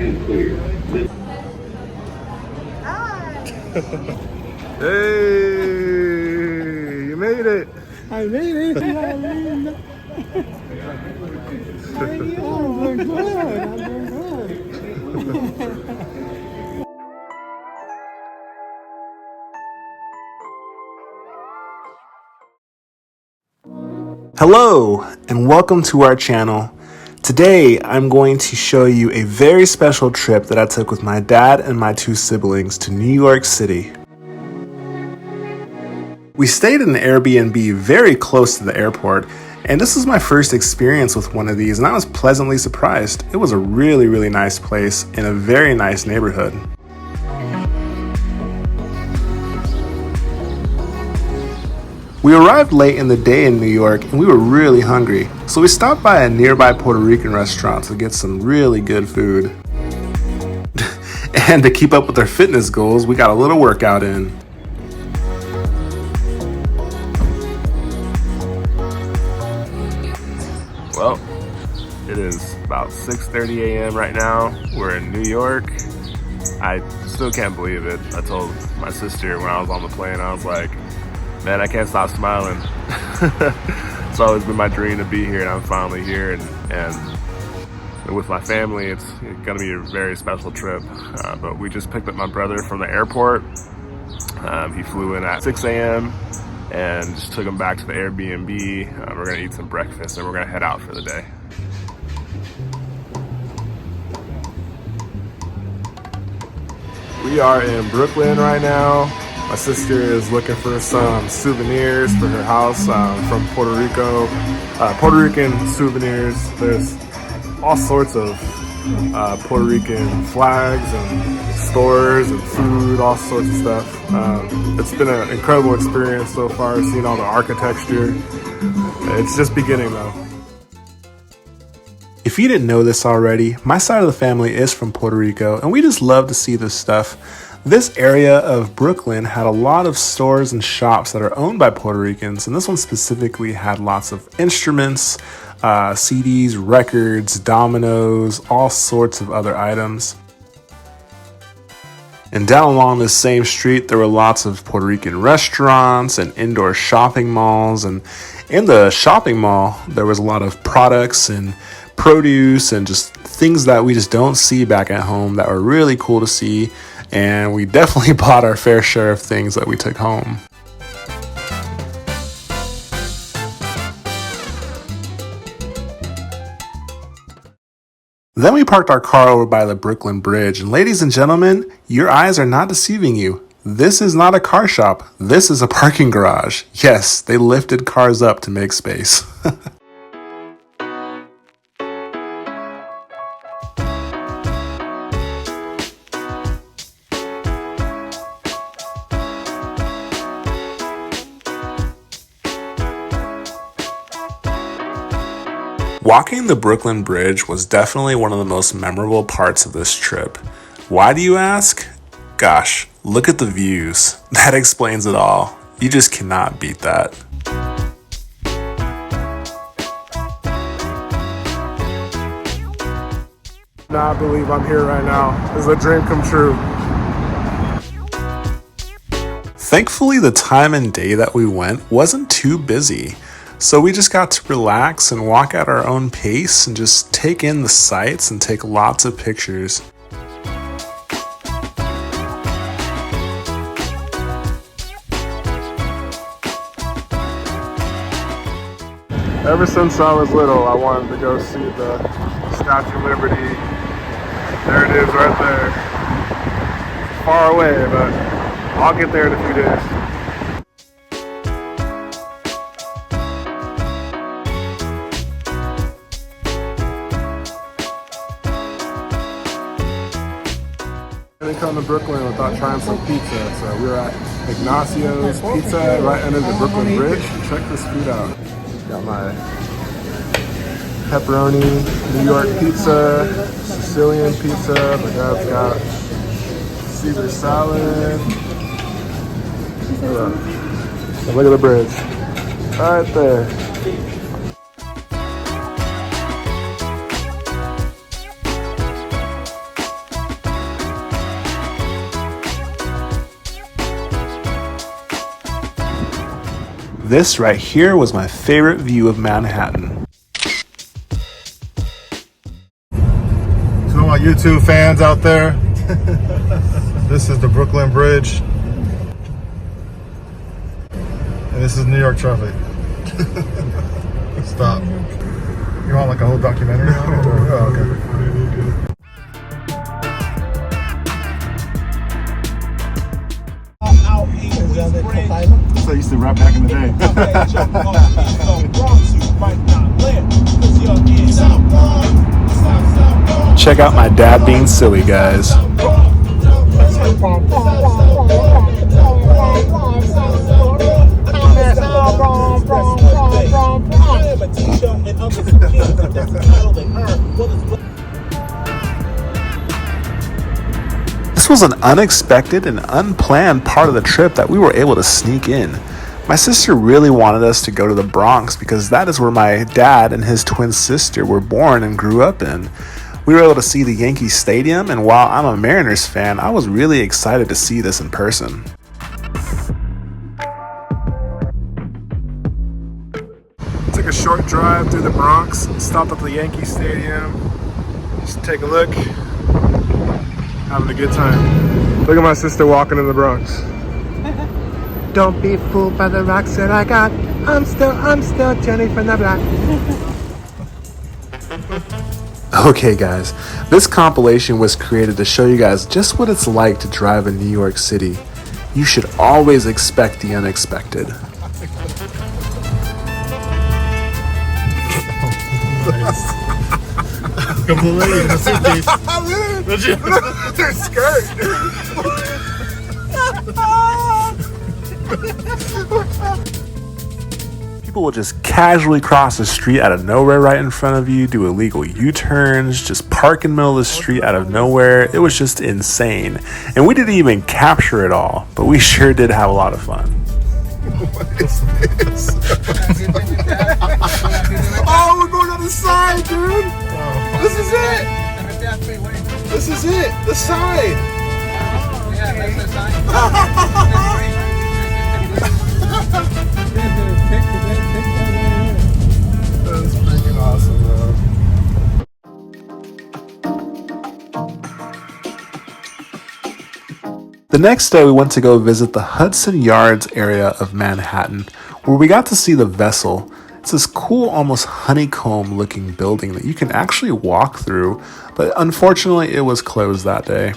Hey, you made it. I made it. I'm doing good. Hello, and welcome to our channel. Today, I'm going to show you a very special trip that I took with my dad and my two siblings to New York City. We stayed in an Airbnb very close to the airport, and this was my first experience with one of these, and I was pleasantly surprised. It was a really, really nice place in a very nice neighborhood. We arrived late in the day in New York and we were really hungry, so we stopped by a nearby Puerto Rican restaurant to get some really good food. And to keep up with our fitness goals, we got a little workout in. Well, it is about 6:30 a.m. right now. We're in New York. I still can't believe it. I told my sister when I was on the plane, I was like, man, I can't stop smiling. It's always been my dream to be here, and I'm finally here. And with my family, it's gonna be a very special trip. But we just picked up my brother from the airport. He flew in at 6 a.m. and just took him back to the Airbnb. We're gonna eat some breakfast and we're gonna head out for the day. We are in Brooklyn right now. My sister is looking for some souvenirs for her house from Puerto Rico. Puerto Rican souvenirs. There's all sorts of Puerto Rican flags and stores and food, all sorts of stuff. It's been an incredible experience so far, seeing all the architecture. It's just beginning though. If you didn't know this already, my side of the family is from Puerto Rico, and we just love to see this stuff. This area of Brooklyn had a lot of stores and shops that are owned by Puerto Ricans, and this one specifically had lots of instruments, CDs, records, dominoes, all sorts of other items. And down along this same street, there were lots of Puerto Rican restaurants and indoor shopping malls, and in the shopping mall, there was a lot of products and produce and just things that we just don't see back at home that were really cool to see. And we definitely bought our fair share of things that we took home. Then we parked our car over by the Brooklyn Bridge, and ladies and gentlemen, your eyes are not deceiving you. This is not a car shop. This is a parking garage. Yes, they lifted cars up to make space. Walking the Brooklyn Bridge was definitely one of the most memorable parts of this trip. Why do you ask? Gosh, look at the views. That explains it all. You just cannot beat that. I cannot believe I'm here right now. This is a dream come true. Thankfully, the time and day that we went wasn't too busy. So we just got to relax and walk at our own pace and just take in the sights and take lots of pictures. Ever since I was little, I wanted to go see the Statue of Liberty. There it is right there. Far away, but I'll get there in a few days. I didn't come to Brooklyn without trying some pizza, so we were at Ignacio's Pizza right under the Brooklyn Bridge. Check this food out. Got my pepperoni New York pizza, Sicilian pizza. My dad's got Caesar salad. Look at the bridge, right there. this right here was my favorite view of Manhattan. To all my YouTube fans out there, this is the Brooklyn Bridge. And this is New York traffic. Stop. You want like a whole documentary on it? Oh, okay. So I used to rap back in the day. Check out my dad being silly, guys. This was an unexpected and unplanned part of the trip that we were able to sneak in. My sister really wanted us to go to the Bronx because that is where my dad and his twin sister were born and grew up in. We were able to see the Yankee Stadium, and while I'm a Mariners fan, I was really excited to see this in person. Took a short drive through the Bronx, stopped at the Yankee Stadium, just take a look, having a good time. Look at my sister walking in the Bronx. Don't be fooled by the rocks that I got. I'm still Jenny from the block. Okay guys, this compilation was created to show you guys just what it's like to drive in New York City. You should always expect the unexpected. Their skirt. People will just casually cross the street out of nowhere right in front of you, do illegal U-turns, just park in the middle of the street out of nowhere. It was just insane. And we didn't even capture it all, but we sure did have a lot of fun. What is this? Oh, we're going on the side, dude. This is it. This is it. The side. Yeah, that's the sign. That's freaking awesome, bro. The next day, we went to go visit the Hudson Yards area of Manhattan, where we got to see the Vessel. It's this cool, almost honeycomb looking building that you can actually walk through, but unfortunately it was closed that day.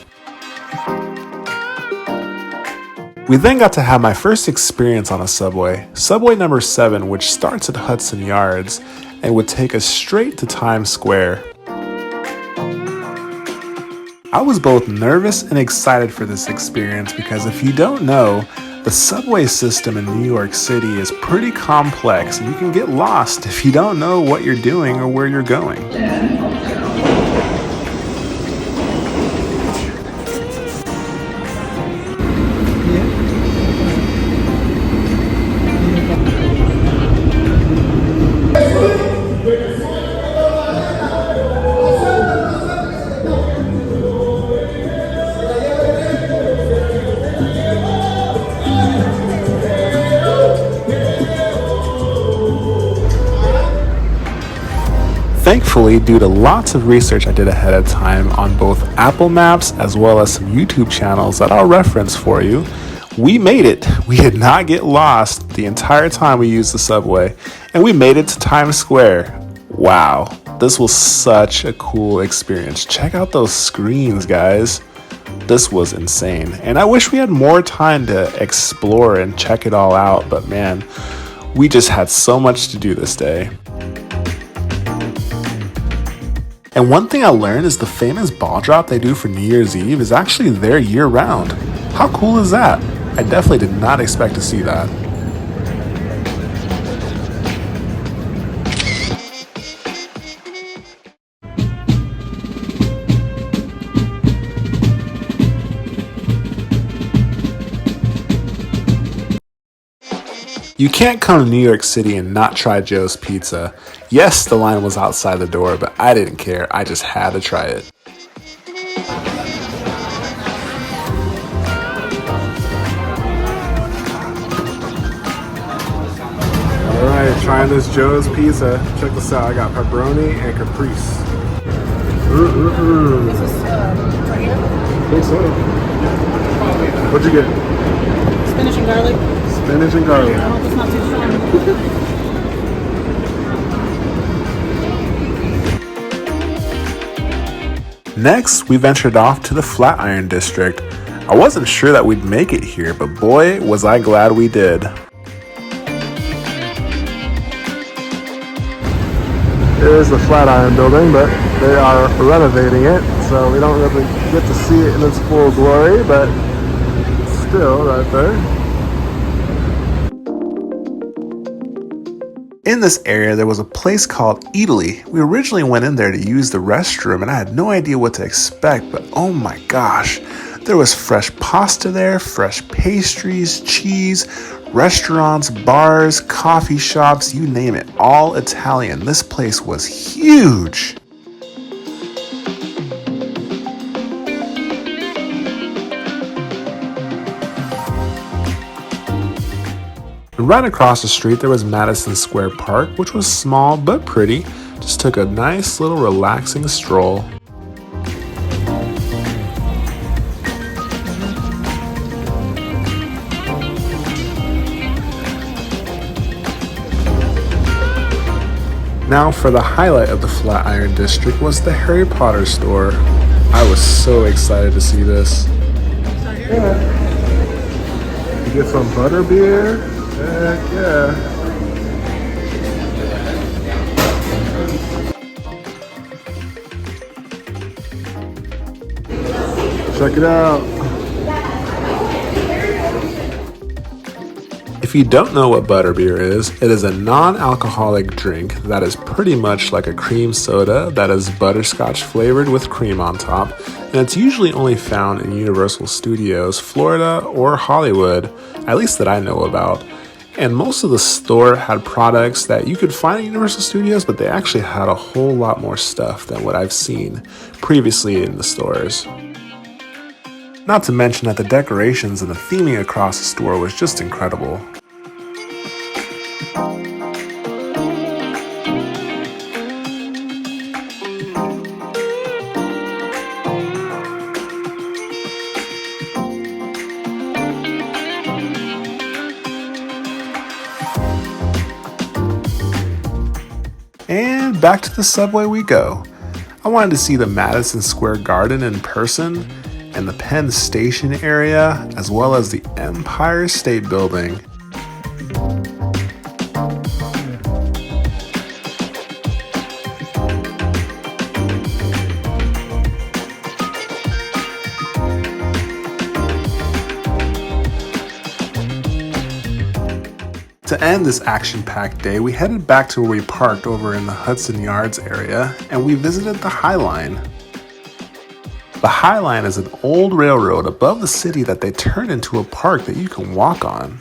We then got to have my first experience on a subway, subway number 7, which starts at Hudson Yards and would take us straight to Times Square. I was both nervous and excited for this experience because if you don't know, the subway system in New York City is pretty complex and you can get lost if you don't know what you're doing or where you're going. Thankfully, due to lots of research I did ahead of time on both Apple Maps as well as some YouTube channels that I'll reference for you, we made it. We did not get lost the entire time we used the subway, and we made it to Times Square. Wow, this was such a cool experience. Check out those screens, guys. This was insane, and I wish we had more time to explore and check it all out, but man, we just had so much to do this day. And one thing I learned is the famous ball drop they do for New Year's Eve is actually there year-round. How cool is that? I definitely did not expect to see that. You can't come to New York City and not try Joe's Pizza. Yes, the line was outside the door, but I didn't care. I just had to try it. All right, trying this Joe's pizza. Check this out. I got pepperoni and caprese. This is fajita, I think so. What'd you get? spinach and garlic. Spinach and garlic. I hope it's not too strong. Next, we ventured off to the Flatiron District. I wasn't sure that we'd make it here, but boy, was I glad we did. Here's the Flatiron building, but they are renovating it, so we don't really get to see it in its full glory, but still right there. In this area, there was a place called Italy. We originally went in there to use the restroom, and I had no idea what to expect, but oh my gosh, there was fresh pasta there, fresh pastries, cheese, restaurants, bars, coffee shops, you name it, all Italian. This place was huge. And right across the street, there was Madison Square Park, which was small but pretty. Just took a nice little relaxing stroll. Now for the highlight of the Flatiron District was the Harry Potter store. I was so excited to see this. Yeah. You get some butterbeer? Heck yeah. Check it out. If you don't know what butterbeer is, it is a non-alcoholic drink that is pretty much like a cream soda that is butterscotch flavored with cream on top, and it's usually only found in Universal Studios, Florida, or Hollywood, at least that I know about. And most of the store had products that you could find at Universal Studios, but they actually had a whole lot more stuff than what I've seen previously in the stores. Not to mention that the decorations and the theming across the store was just incredible. And back to the subway we go. I wanted to see the Madison Square Garden in person, and the Penn Station area, as well as the Empire State Building. To end this action-packed day, we headed back to where we parked over in the Hudson Yards area, and we visited the High Line. The High Line is an old railroad above the city that they turned into a park that you can walk on.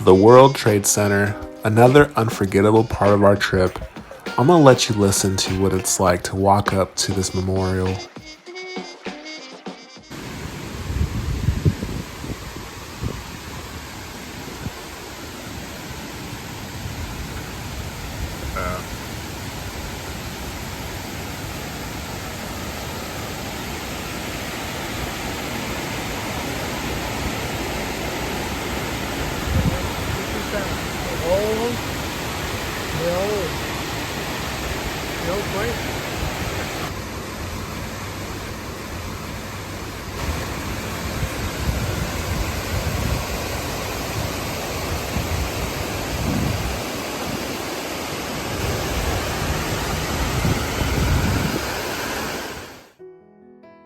The World Trade Center, another unforgettable part of our trip. I'm gonna let you listen to what it's like to walk up to this memorial.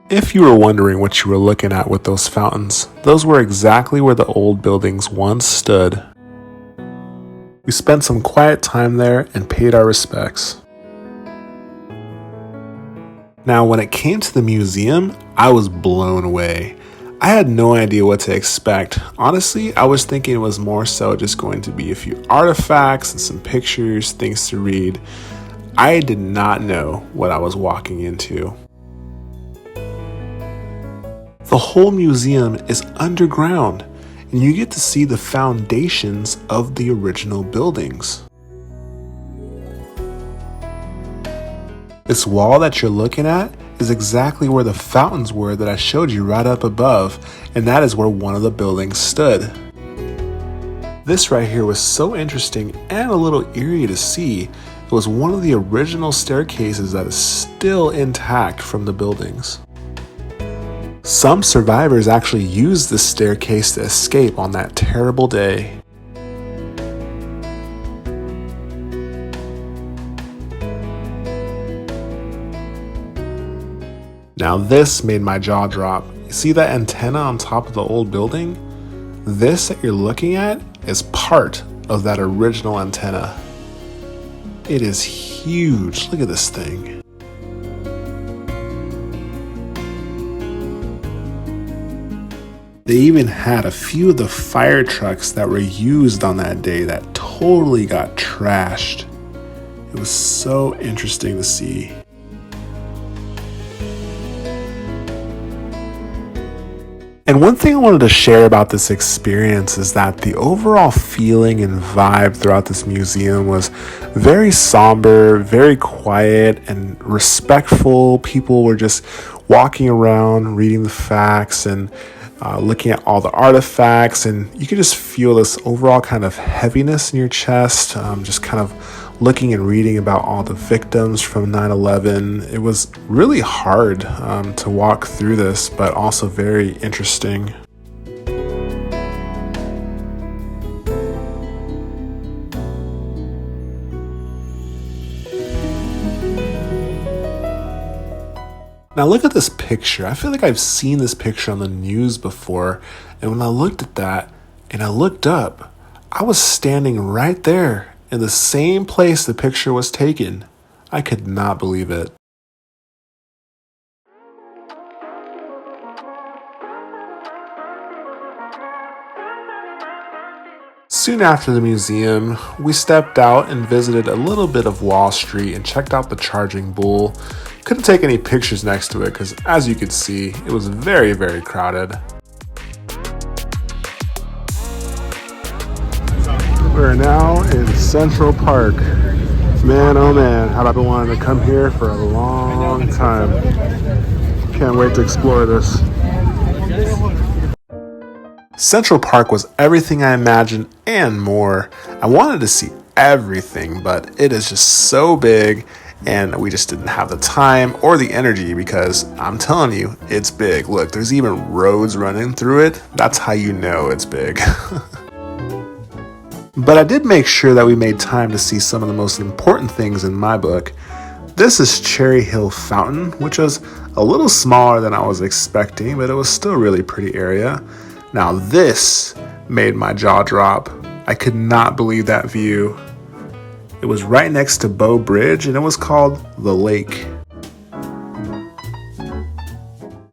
If you were wondering what you were looking at with those fountains, those were exactly where the old buildings once stood. We spent some quiet time there and paid our respects. Now, when it came to the museum, I was blown away. I had no idea what to expect. Honestly, I was thinking it was more so just going to be a few artifacts and some pictures, things to read. I did not know what I was walking into. The whole museum is underground. and you get to see the foundations of the original buildings. This wall that you're looking at is exactly where the fountains were that I showed you right up above, and that is where one of the buildings stood. This right here was so interesting and a little eerie to see. It was one of the original staircases that is still intact from the buildings. Some survivors actually used this staircase to escape on that terrible day. Now this made my jaw drop. You see that antenna on top of the old building? This that you're looking at is part of that original antenna. It is huge. Look at this thing. They even had a few of the fire trucks that were used on that day that totally got trashed. It was so interesting to see. And one thing I wanted to share about this experience is that the overall feeling and vibe throughout this museum was very somber, very quiet and respectful. People were just walking around, reading the facts and looking at all the artifacts, and you could just feel this overall kind of heaviness in your chest, just kind of looking and reading about all the victims from 9/11. It was really hard to walk through this, but also very interesting. Now look at this picture. I feel like I've seen this picture on the news before, and when I looked at that and I looked up, I was standing right there in the same place the picture was taken. I could not believe it. Soon after the museum, we stepped out and visited a little bit of Wall Street and checked out the Charging Bull. Couldn't take any pictures next to it because, as you could see, it was very, very crowded. We're now in Central Park. Man, oh man, have I been wanting to come here for a long time. Can't wait to explore this. Central Park was everything I imagined and more. I wanted to see everything, but it is just so big and we just didn't have the time or the energy because I'm telling you, it's big. Look, there's even roads running through it. That's how you know it's big. But I did make sure that we made time to see some of the most important things in my book. This is Cherry Hill Fountain, which was a little smaller than I was expecting, but it was still a really pretty area. Now this made my jaw drop. I could not believe that view. It was right next to Bow Bridge and it was called The Lake.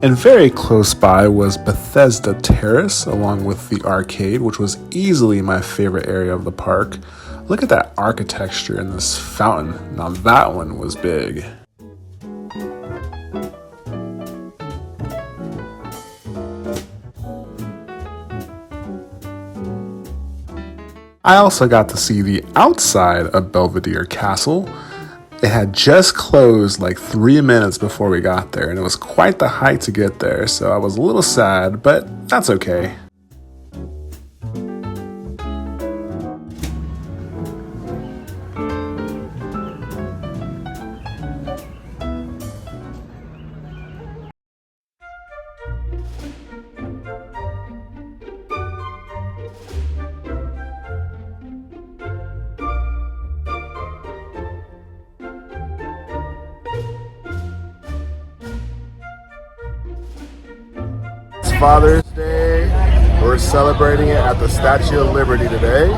And very close by was Bethesda Terrace, along with the arcade, which was easily my favorite area of the park. Look at that architecture in this fountain. Now that one was big. I also got to see the outside of Belvedere Castle. It had just closed like 3 minutes before we got there, and it was quite the hike to get there, so I was a little sad, but that's okay. Father's Day. We're celebrating it at the Statue of Liberty today.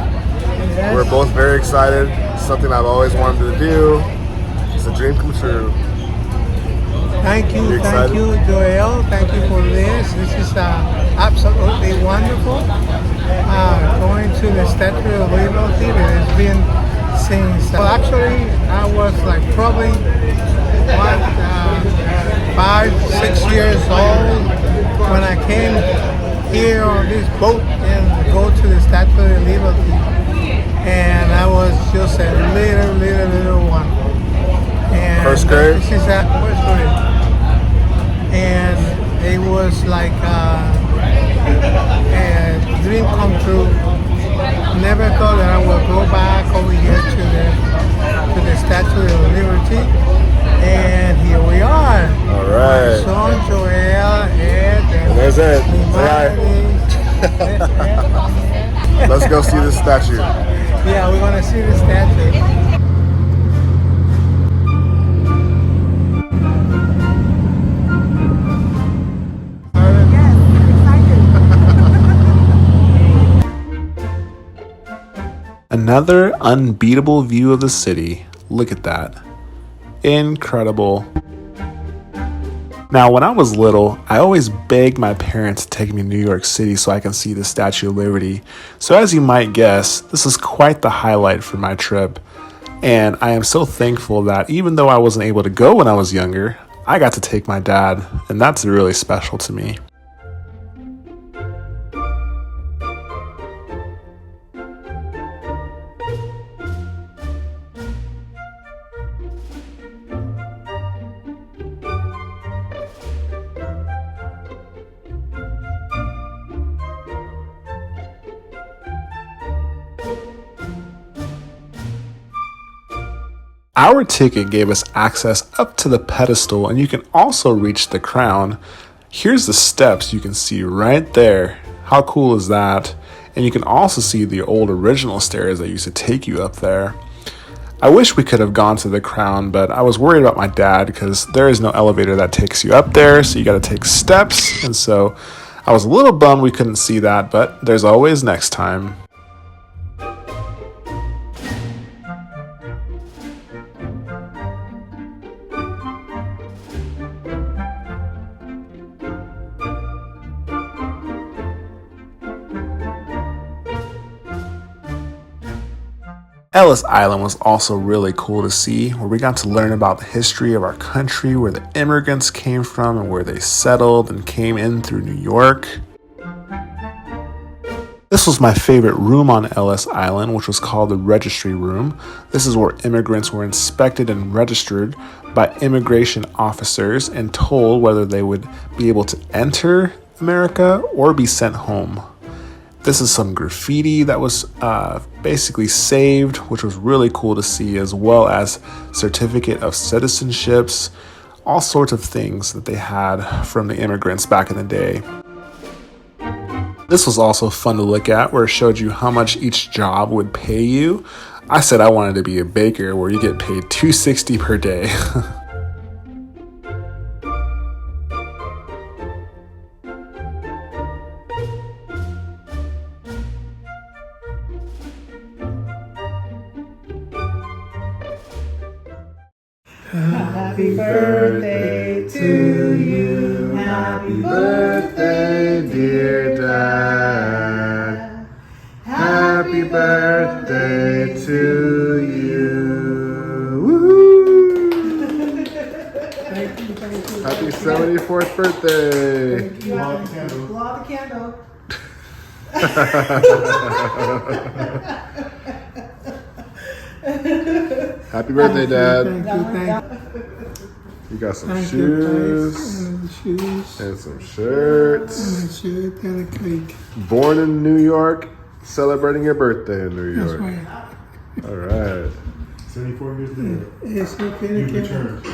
We're both very excited. It's something I've always wanted to do. It's a dream come true. Thank you, Joel. Thank you for this. This is absolutely wonderful. Going to the Statue of Liberty, it has been since, well, actually, I was like probably 5, 6 years old when I came here on this boat and go to the Statue of Liberty. And I was just a little one. And First grade? This is at first grade. And it was like a dream come true. Never thought that I would go back over here to the Statue of Liberty. And here we are. All right. My son Joel, Ed, and There's Ed. Say hi. Let's go see the statue. Yeah, we're gonna see the statue. Another unbeatable view of the city. Look at that. Incredible. Now, when I was little, I always begged my parents to take me to New York City so I can see the Statue of Liberty. So as you might guess, this is quite the highlight for my trip. And I am so thankful that even though I wasn't able to go when I was younger, I got to take my dad, and that's really special to me. Our ticket gave us access up to the pedestal, and you can also reach the crown. Here's the steps you can see right there. How cool is that? And you can also see the old original stairs that used to take you up there. I wish we could have gone to the crown, but I was worried about my dad because there is no elevator that takes you up there, so you got to take steps. And so I was a little bummed we couldn't see that, but there's always next time. Ellis Island was also really cool to see, where we got to learn about the history of our country, where the immigrants came from and where they settled and came in through New York. This was my favorite room on Ellis Island, which was called the Registry Room. This is where immigrants were inspected and registered by immigration officers and told whether they would be able to enter America or be sent home. This is some graffiti that was basically saved, which was really cool to see, as well as certificate of citizenships, all sorts of things that they had from the immigrants back in the day. This was also fun to look at, where it showed you how much each job would pay you. I said I wanted to be a baker, where you get paid $2.60 per day. Happy birthday to you. Happy birthday, dear Dad. Happy birthday to you. Woo-hoo. Happy 74th birthday. Blow out the candle. Happy birthday, Dad. Thank You got some you. shoes and some shirts. And a cake. Born in New York, celebrating your birthday in New That's York. right. All right. 74 years later. Yes, okay. You returned.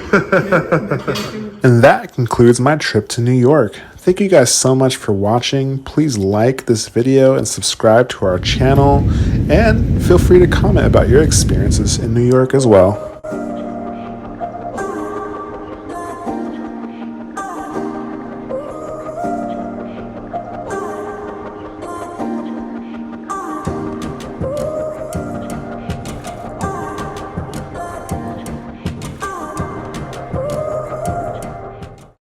And that concludes my trip to New York. Thank you guys so much for watching. Please like this video and subscribe to our channel. And feel free to comment about your experiences in New York as well.